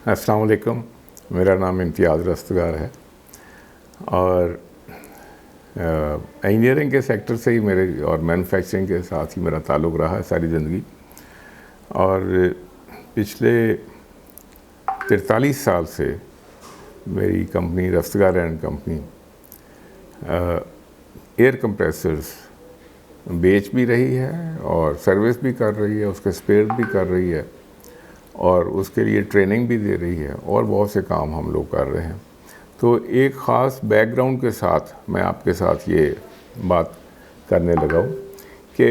अस्सलाम वालेकुम। मेरा नाम इम्तियाज़ रस्तगार है और इंजीनियरिंग के सेक्टर से ही मेरे और मैन्युफैक्चरिंग के साथ ही मेरा ताल्लुक़ रहा है सारी ज़िंदगी। और पिछले 43 साल से मेरी company Rastgar and company air compressors बेच भी रही है और सर्विस भी कर रही है, उसके स्पेयर भी कर रही है और उसके लिए ट्रेनिंग भी दे रही है और बहुत से काम हम लोग कर रहे हैं। तो एक ख़ास बैकग्राउंड के साथ मैं आपके साथ ये बात करने लगा हूँ कि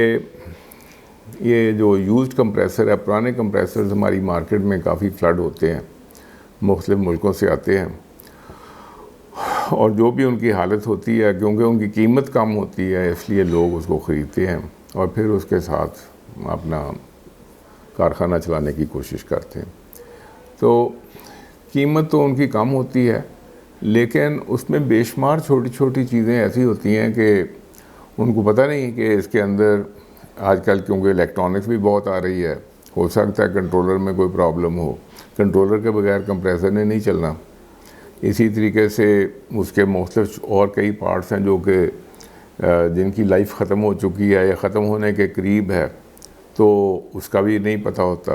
ये जो यूज्ड कंप्रेसर है, पुराने कंप्रेसर्स हमारी मार्केट में काफ़ी फ्लड होते हैं, मुख्तलिफ़ मुल्कों से आते हैं और जो भी उनकी हालत होती है, क्योंकि उनकी कीमत कम होती है इसलिए लोग उसको ख़रीदते हैं और फिर उसके साथ अपना कारखाना चलाने की कोशिश करते हैं। तो कीमत तो उनकी कम होती है, लेकिन उसमें बेशुमार छोटी छोटी चीज़ें ऐसी होती हैं कि उनको पता नहीं कि इसके अंदर आजकल, क्योंकि इलेक्ट्रॉनिक्स भी बहुत आ रही है, हो सकता है कंट्रोलर में कोई प्रॉब्लम हो, कंट्रोलर के बगैर कंप्रेसर ने नहीं चलना। इसी तरीके से उसके मुख्तलिफ और कई पार्ट्स हैं जो कि जिनकी लाइफ ख़त्म हो चुकी है या ख़त्म होने के करीब है, तो उसका भी नहीं पता होता।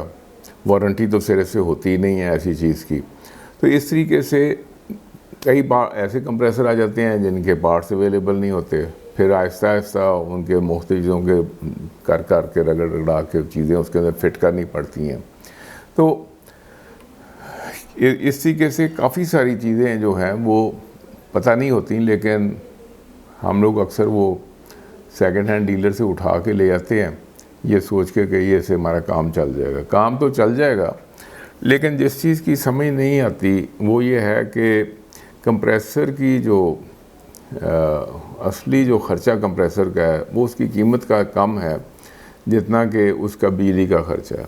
वारंटी तो सिरे से होती ही नहीं है ऐसी चीज़ की। तो इस तरीके से कई बार ऐसे कंप्रेसर आ जाते हैं जिनके पार्ट्स अवेलेबल नहीं होते, फिर आहिस्ता आहिस्ता उनके मुख्तलिफ चीज़ों के कर के रगड़ रगड़ा के चीज़ें उसके अंदर फिट करनी पड़ती हैं। तो इस तरीके से काफ़ी सारी चीज़ें जो हैं वो पता नहीं होती, लेकिन हम लोग अक्सर वो सेकंड हैंड डीलर से उठा के ले आते हैं ये सोच के कि ये से हमारा काम चल जाएगा। काम तो चल जाएगा, लेकिन जिस चीज़ की समझ नहीं आती वो ये है कि कंप्रेसर की जो असली जो ख़र्चा कंप्रेसर का है वो उसकी कीमत का कम है जितना कि उसका बिजली का ख़र्चा है।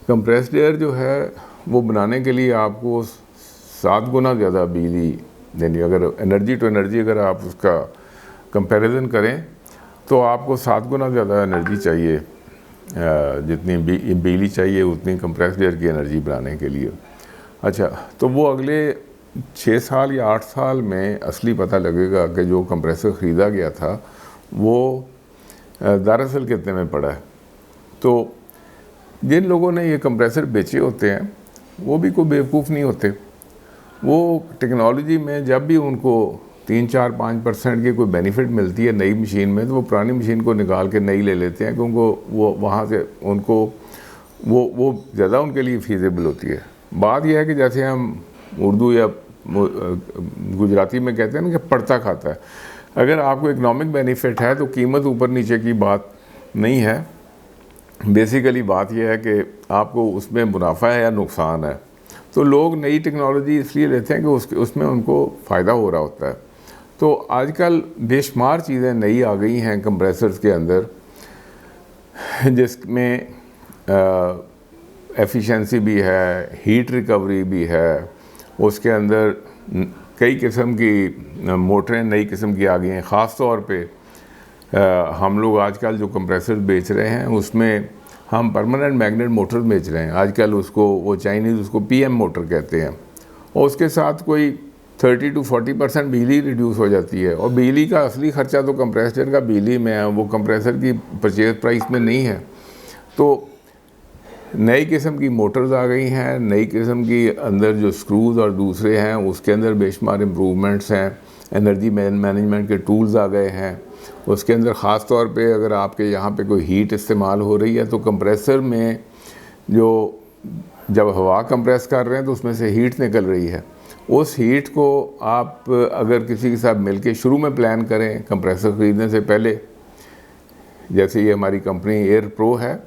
कंप्रेस्ड एयर जो है वो बनाने के लिए आपको 7 गुना ज़्यादा बिजली देनी। अगर एनर्जी टू एनर्जी अगर आप उसका कंपैरिजन करें तो आपको 7 गुना ज़्यादा एनर्जी चाहिए, जितनी बिजली चाहिए उतनी कंप्रेस्ड एयर की एनर्जी बनाने के लिए। अच्छा, तो वो अगले 6 साल या 8 साल में असली पता लगेगा कि जो कंप्रेसर ख़रीदा गया था वो दरअसल कितने में पड़ा है। तो जिन लोगों ने ये कंप्रेसर बेचे होते हैं वो भी कोई बेवकूफ़ नहीं होते। वो टेक्नोलॉजी में जब भी उनको 3-4-5% की कोई बेनिफिट मिलती है नई मशीन में, तो वो पुरानी मशीन को निकाल के नई ले लेते हैं, क्योंकि वो वहाँ से उनको वो ज़्यादा उनके लिए फीजेबल होती है। बात यह है कि जैसे हम उर्दू या गुजराती में कहते हैं ना कि पड़ता खाता है। अगर आपको इकनॉमिक बेनिफिट है तो कीमत ऊपर नीचे की बात नहीं है। बेसिकली बात यह है कि आपको उसमें मुनाफा है या नुकसान है। तो लोग नई टेक्नोलॉजी इसलिए लेते हैं कि उसमें उनको फ़ायदा हो रहा होता है। तो आजकल बेशुमार चीज़ें नई आ गई हैं कंप्रेसर्स के अंदर, जिसमें एफिशिएंसी भी है, हीट रिकवरी भी है, उसके अंदर कई किस्म की मोटरें नई किस्म की आ गई हैं। ख़ास तौर पे हम लोग आजकल जो कंप्रेसर बेच रहे हैं उसमें हम परमानेंट मैग्नेट मोटर बेच रहे हैं। आजकल उसको वो चाइनीज़ उसको पीएम मोटर कहते हैं और उसके साथ कोई 30 to 40% बिजली रिड्यूस हो जाती है। और बिजली का असली ख़र्चा तो कंप्रेसर का बिजली में है, वो कंप्रेसर की परचेज प्राइस में नहीं है। तो नई किस्म की मोटर्स आ गई हैं, नई किस्म की अंदर जो स्क्रूज़ और दूसरे हैं उसके अंदर बेशुमार इम्प्रूवमेंट्स हैं। एनर्जी मैनेजमेंट के टूल्स आ गए हैं। उसके अंदर ख़ास तौर पे अगर आपके यहाँ पे कोई हीट इस्तेमाल हो रही है तो कंप्रेसर में जो जब हवा कंप्रेस कर रहे हैं तो उसमें से हीट निकल रही है। उस हीट को आप अगर किसी के साथ मिलके शुरू में प्लान करें कंप्रेसर ख़रीदने से पहले, जैसे ये हमारी कंपनी एयर प्रो है,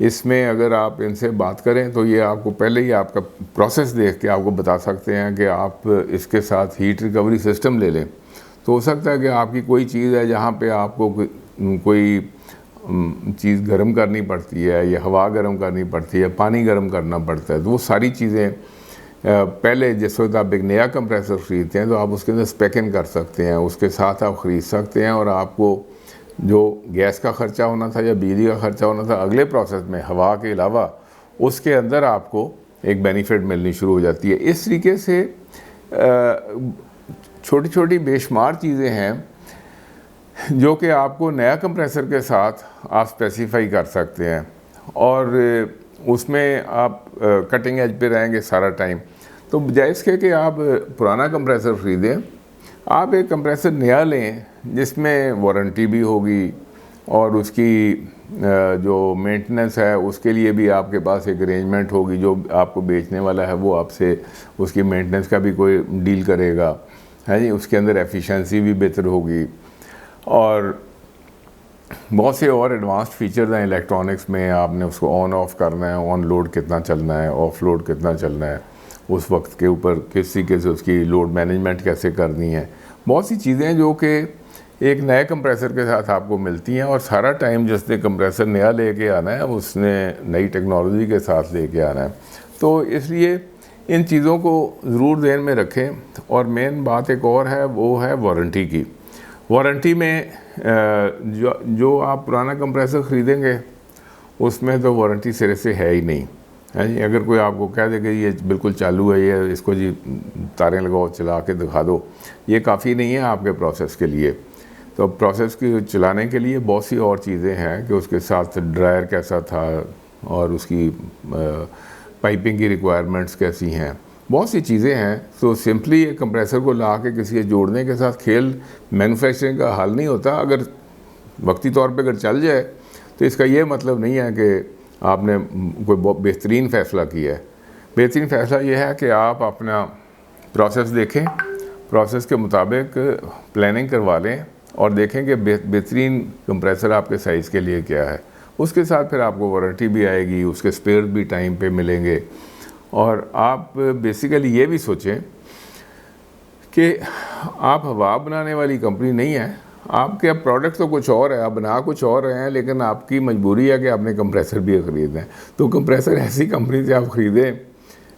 इसमें अगर आप इनसे बात करें तो ये आपको पहले ही आपका प्रोसेस देख के आपको बता सकते हैं कि आप इसके साथ हीट रिकवरी सिस्टम ले लें। तो हो सकता है कि आपकी कोई चीज़ है जहाँ पे आपको कोई चीज़ गर्म करनी पड़ती है या हवा गर्म करनी पड़ती है, पानी गर्म करना पड़ता है, तो वो सारी चीज़ें पहले जिस वक्त आप एक नया कंप्रेसर ख़रीदते हैं तो आप उसके अंदर स्पेक इन कर सकते हैं, उसके साथ आप ख़रीद सकते हैं और आपको जो गैस का ख़र्चा होना था या बिजली का ख़र्चा होना था अगले प्रोसेस में हवा के अलावा, उसके अंदर आपको एक बेनिफिट मिलनी शुरू हो जाती है। इस तरीके से छोटी छोटी बेशुमार चीज़ें हैं जो कि आपको नया कंप्रेसर के साथ आप स्पेसिफाई कर सकते हैं और उसमें आप कटिंग एज पे रहेंगे सारा टाइम। तो बजाय इसके कि आप पुराना कंप्रेसर ख़रीदें, आप एक कंप्रेसर नया लें जिसमें वारंटी भी होगी और उसकी जो मेंटेनेंस है उसके लिए भी आपके पास एक अरेंजमेंट होगी। जो आपको बेचने वाला है वो आपसे उसकी मेंटेनेंस का भी कोई डील करेगा, है जी। उसके अंदर एफिशिएंसी भी बेहतर होगी और बहुत से और एडवांस्ड फीचर्स हैं इलेक्ट्रॉनिक्स में। आपने उसको ऑन ऑफ करना है, ऑन लोड कितना चलना है, ऑफ लोड कितना चलना है, उस वक्त के ऊपर किस तरीके से उसकी लोड मैनेजमेंट कैसे करनी है। बहुत सी चीज़ें जो कि एक नए कंप्रेसर के साथ आपको मिलती हैं और सारा टाइम जिसने कंप्रेसर नया लेके आना है उसने नई टेक्नोलॉजी के साथ लेके आना है। तो इसलिए इन चीज़ों को ज़रूर ध्यान में रखें। और मेन बात एक और है, वो है वारंटी की। वारंटी में जो आप पुराना कंप्रेसर ख़रीदेंगे उसमें तो वारंटी सिरे से है ही नहीं, है जी। अगर कोई आपको कह देगा ये बिल्कुल चालू है, ये इसको जी तारें लगाओ चला के दिखा दो, ये काफ़ी नहीं है आपके प्रोसेस के लिए। तो प्रोसेस की चलाने के लिए बहुत सी और चीज़ें हैं कि उसके साथ ड्रायर कैसा था और उसकी पाइपिंग की रिक्वायरमेंट्स कैसी हैं, बहुत सी चीज़ें हैं। तो सिंपली एक कंप्रेसर को ला के किसी के जोड़ने के साथ खेल मैन्युफैक्चरिंग का हल नहीं होता। अगर वक्ती तौर पे अगर चल जाए तो इसका ये मतलब नहीं है कि आपने कोई बहुत बेहतरीन फ़ैसला किया है। बेहतरीन फ़ैसला ये है कि आप अपना प्रोसेस देखें, प्रोसेस के मुताबिक प्लानिंग करवा लें और देखें कि बेहतरीन कंप्रेसर आपके साइज़ के लिए क्या है। उसके साथ फिर आपको वारंटी भी आएगी, उसके स्पेयर भी टाइम पे मिलेंगे। और आप बेसिकली ये भी सोचें कि आप हवा बनाने वाली कंपनी नहीं है, आपके प्रोडक्ट तो कुछ और है, आप बना कुछ और रहे हैं, लेकिन आपकी मजबूरी है कि आपने कंप्रेसर भी ख़रीदना है। तो कंप्रेसर ऐसी कंपनी से आप ख़रीदें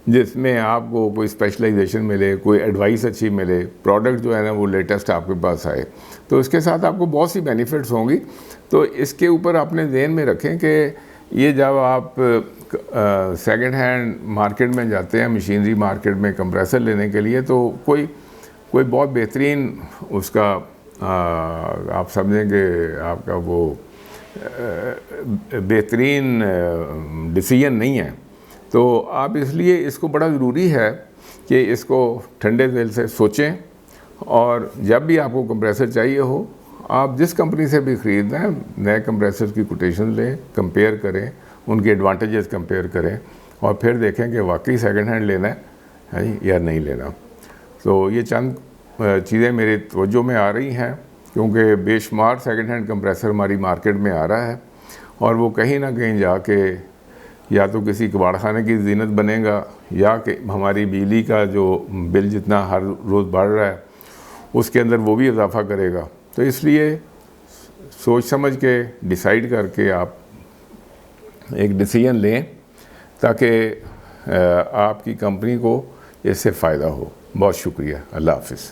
जिसमें आपको कोई स्पेशलाइजेशन मिले, कोई एडवाइस अच्छी मिले, प्रोडक्ट जो है ना वो लेटेस्ट आपके पास आए। तो इसके साथ आपको बहुत सी बेनिफिट्स होंगी। तो इसके ऊपर अपने ध्यान में रखें कि ये जब आप सेकंड हैंड मार्केट में जाते हैं, मशीनरी मार्केट में कंप्रेसर लेने के लिए, तो कोई बहुत बेहतरीन उसका आप समझें कि आपका वो बेहतरीन डिसीजन नहीं है। तो आप इसलिए इसको बड़ा ज़रूरी है कि इसको ठंडे दिल से सोचें और जब भी आपको कंप्रेसर चाहिए हो, आप जिस कंपनी से भी ख़रीदना है नए कंप्रेसर की कोटेशन लें, कंपेयर करें, उनके एडवांटेजेस कंपेयर करें और फिर देखें कि वाकई सेकंड हैंड लेना है या नहीं लेना। तो ये चंद चीज़ें मेरे तवज्जो में आ रही हैं क्योंकि बेशुमार सेकंड हैंड कंप्रेसर हमारी मार्केट में आ रहा है और वो कहीं ना कहीं जाके या तो किसी कबाड़खाने की ज़ीनत बनेगा या कि हमारी बिजली का जो बिल जितना हर रोज़ बढ़ रहा है उसके अंदर वो भी इजाफ़ा करेगा। तो इसलिए सोच समझ के डिसाइड करके आप एक डिसीजन लें ताकि आपकी कंपनी को इससे फ़ायदा हो। बहुत शुक्रिया। अल्लाह हाफ़िज़।